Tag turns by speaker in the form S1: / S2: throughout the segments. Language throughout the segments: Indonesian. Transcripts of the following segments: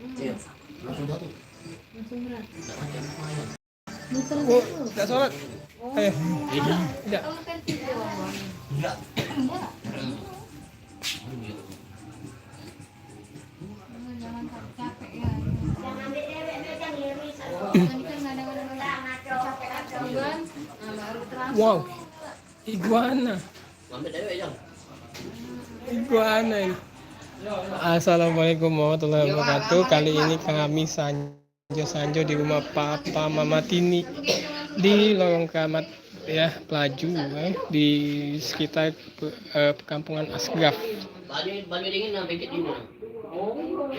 S1: Iya. Langsung jatuh.
S2: Langsung berat.
S3: Oh, tidak sholat. Tidak.
S1: Enggak.
S2: Jangan capek ya. Ini kan kadang-kadang capek kan, baru terasa.
S3: Wow, iguana.
S1: Ambil dewek Jang.
S3: Iguana ini. Assalamualaikum warahmatullahi wabarakatuh. Kali ini kami sanjo di rumah Papa Mama Tini di lorong Keramat ya, Pelaju di sekitar perkampungan Asgraf.
S1: Baju dingin sampai ke sini.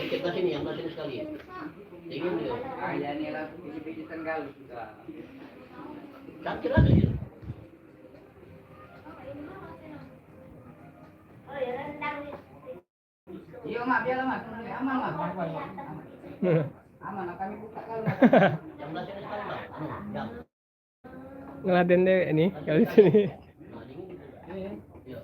S1: Ke sini yang sini sekali. Dingin dia.
S4: Ya ini lah pijitan galuh sudah.
S1: Sakit ada ya.
S4: Iya mak, biarlah mak, aman mak, aman, kami buka kalau.
S1: Yang sini sekali lah. Jam.
S3: Ngeladen deh ini kali ini.
S1: Nah, dingin gitu. Iya.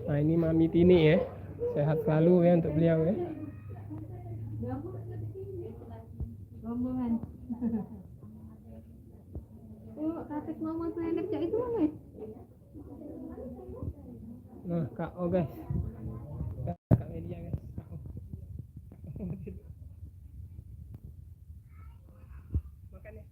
S3: Nah ini Mami Tini ya, sehat selalu ya untuk beliau ya.
S2: Rombongan. Oh, kakek mama tuh yang kerja itu mama.
S3: Nah Kak O guys, Kak media guys. Makan ya.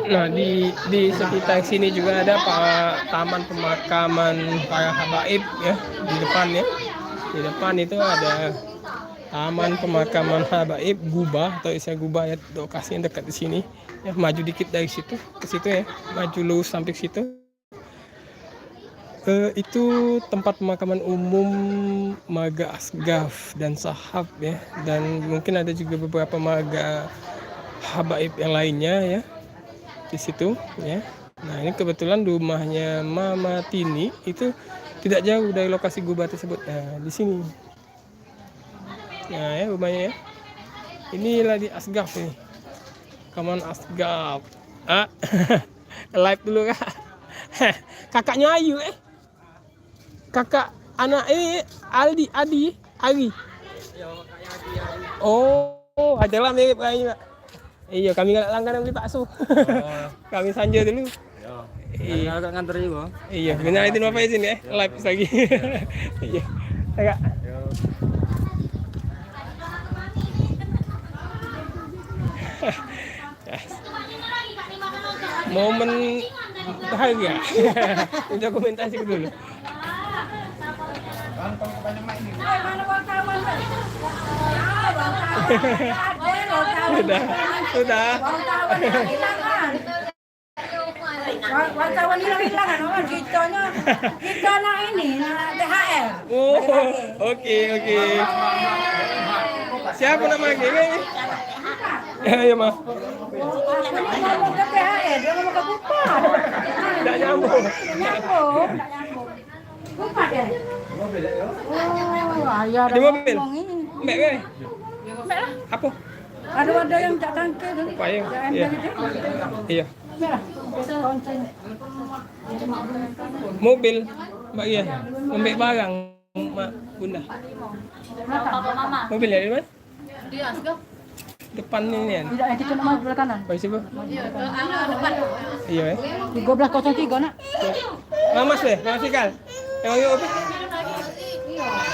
S3: Nah di sekitar sini juga ada taman pemakaman para habaib ya, di depan ya. Di depan itu ada taman pemakaman habaib Gubah atau Isya Gubah ya, lokasi yang dekat di sini. Ya, maju dikit dari situ ke situ ya, maju lurus sampai ke situ. Itu tempat pemakaman umum Marga Asgraf dan Sahab ya, dan mungkin ada juga beberapa marga habaib yang lainnya ya di situ ya. Nah ini kebetulan rumahnya Mama Tini itu tidak jauh dari lokasi gubah tersebut. Nah di sini Nah ya rumahnya ya. Inilah di Asgaf ini. Kaman Asgaf. Ah, live dulu kak. Kakaknya Ayu Kakak anak ini Adi. Oh, ajalah mirip kayaknya. Iya, kami nggak langganan beli bakso. Kami sanja dulu.
S5: Iya, agak nganter juga.
S3: Iya, benar itu apa izin ya? Live lagi. Iya. Kakak. Momen bahagia. Udah komentasi dulu. Sudah.
S6: Wartawan hilang-hilangan orang kita nah ini THR.
S3: Oh, oke. Siapa namanya ini? Ya, Mah.
S6: Ngomong ke THR, dia ngomong ke Bupat.
S3: Tidak nyambung.
S6: Bupat ya? Oh, ayah
S3: Di mobil.
S6: ngomong ini.
S3: Mbak.
S6: Mbak lah.
S3: Apa?
S6: Ada yang tak tangke dulu.
S3: Payung. Iya.
S6: Mbak lah. Konceng.
S3: Mobil, Mbak iya. Ngambil barang, Mbak Bunda. Mobil ya di mana?
S2: Di Asgaf.
S3: Depan ini ya.
S6: Tidak, yang kita nama sebelah kanan.
S3: Baik sih, Bu.
S2: Iya, ke arah depan.
S3: Iya ya.
S6: 1303 nak.
S3: Mas deh, Mas Ikal. Yang lagi apa?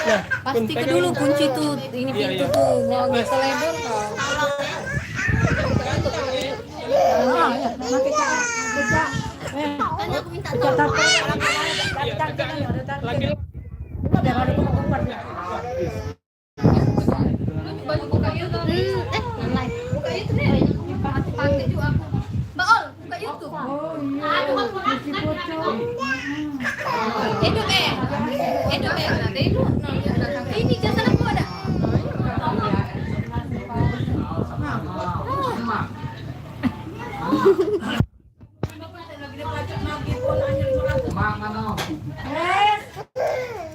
S3: Nah,
S2: Pasti ke dulu kunci tuh, ini pintu tuh, nggak selebor kau.
S6: Ah, ya. Nanti kerja. Kerja tapi.
S3: Lagi
S6: Jangan ada Bupat.
S2: Baju buka YouTube. Buka YouTube deh. Pakai juga aku. Baol, buka YouTube.
S6: Oh iya. Cuci bocor.
S2: Edo nanti itu. Ini jasa aku ada.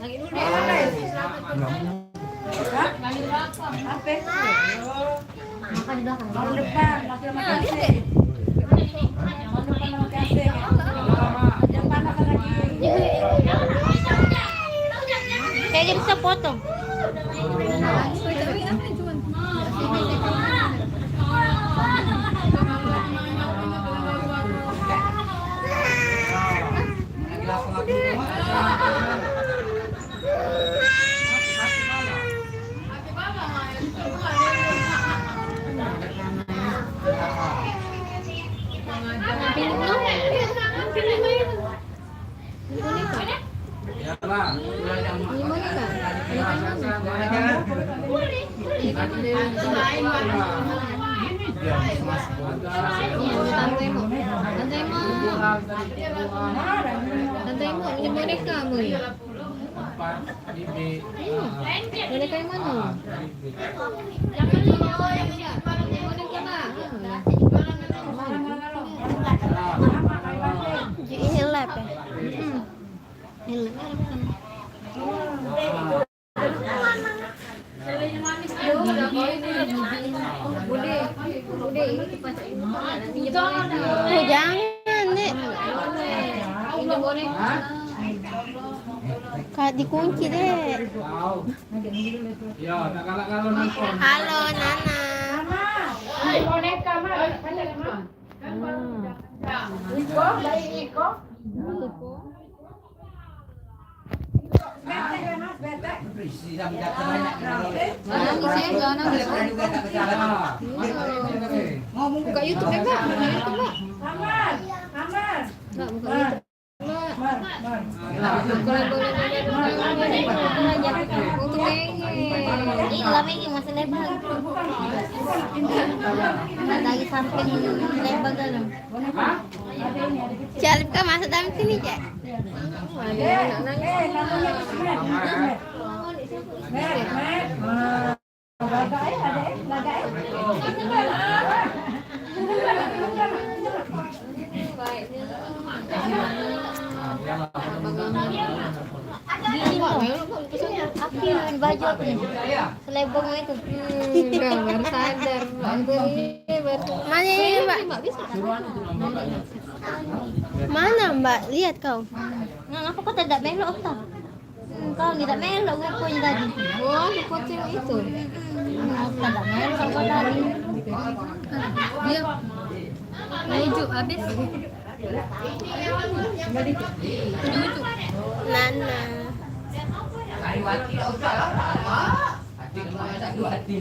S2: Lagi dulu deh. Makan di belakang.
S6: Tahun depan lagi makan sih.
S2: Kayaknya bisa potong. Tante mau punya boneka mu ya? Boneka yang mana? Boneka lah. Ini lap ya? Ini jangan nek. Ini boneka. Kak dikunci deh. Halo Nana.
S6: Boneka mah. Iko, dari Iko.
S2: Ngomong buka YouTube ya Kak? Buka YouTube Kak?
S6: Aman.
S2: Nggak buka YouTube. Ini masih lebar. Lagi samping lebar kan? Jalip kan masuk dalam sini Cak. Gini loh. Api di baju aku nih. Selebong itu. Baru sadar.
S7: Mana ini, Mbak? Mana, Mbak? Lihat kau.
S2: Nggak, aku kok tidak melok tak? Kau tidak melok ngakunya tadi. Oh, di kucing itu. Tidak melok kau tadi. Dia menuju habis. Menuju.
S7: Nana.
S4: Hati tak usah lah. Hati kena satu hati.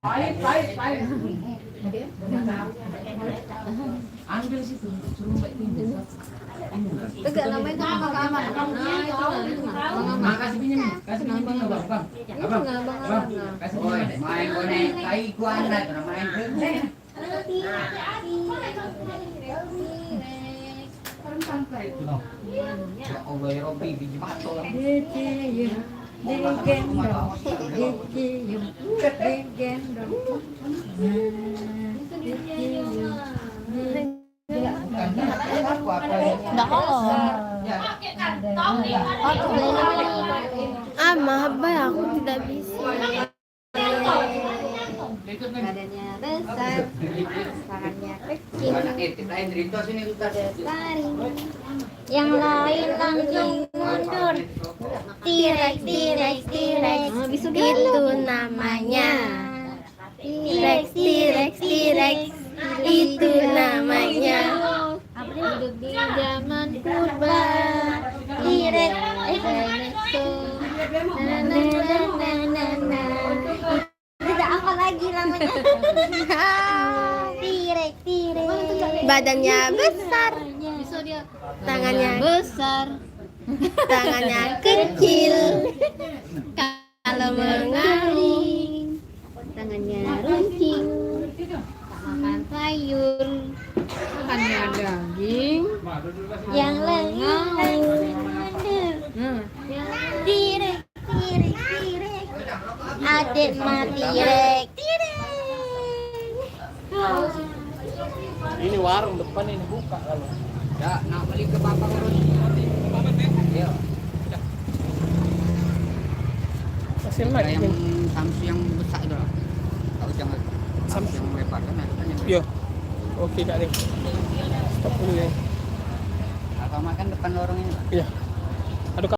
S4: Baik. Ambil situ, suruh baik pinjam.
S2: Tegak namanya itu kakak aman.
S4: Kasih pinjam, abang. Kasih pinjam. Main boneka iguana, main boneka. Ya Allah ya Robby, biji batu lah.
S2: Nggak kalau. Oh, tuh
S7: Ah, maaf, Mbak, aku tidak bisa.
S2: badannya besar, tangannya kecil.
S4: Anak itu lain cerita sini Ustaz.
S2: Taring. Yang lain langsung mundur. T-Rex.
S7: Itu namanya. T-Rex. Itu namanya.
S2: Hidup di zaman purba. T-Rex. Tidak apa lagi namanya. T-Rex.
S7: Badannya besar,
S2: Bisa dia
S7: tangannya
S2: besar.
S7: tangannya kecil. Kalau mengaling,
S2: Tangannya runcing. Makan sayur. Makannya daging. Yang lengang mundur. T-Rex. Adik mati Rex.
S3: Ini warung depan ini buka kalau.
S4: Ya, nak beli ke Bapak urus. Ya.
S3: Masih
S4: Ada
S3: lagi.
S4: yang Samsung yang besar itu lah. Tahu jangan Samsung yang lebar kan ada yang
S3: Yo. Oke, Kak nih. Stop dulu ya.
S4: Apa makan depan lorong ini, Pak?
S3: Iya.